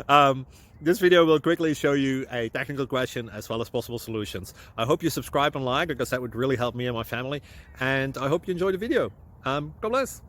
um, this video will quickly show you a technical question as well as possible solutions. I hope you subscribe and like, because that would really help me and my family. And I hope you enjoy the video. God bless.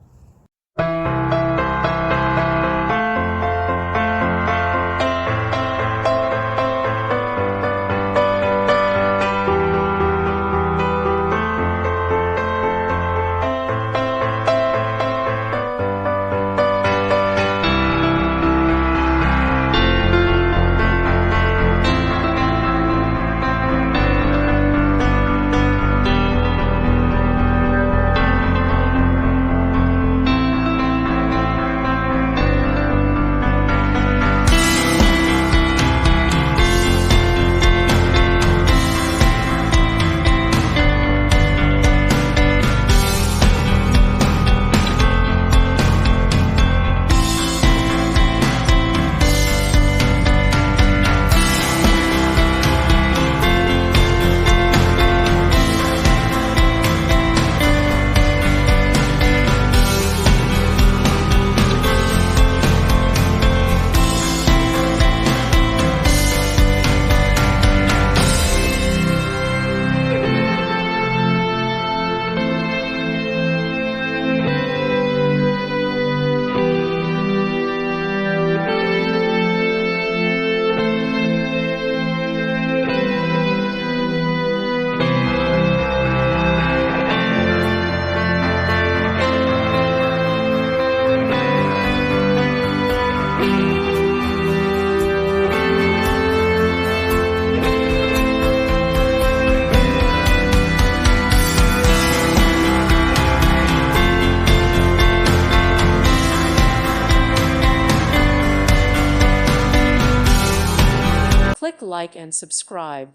Click like and subscribe.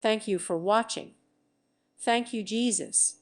Thank you for watching. Thank you, Jesus.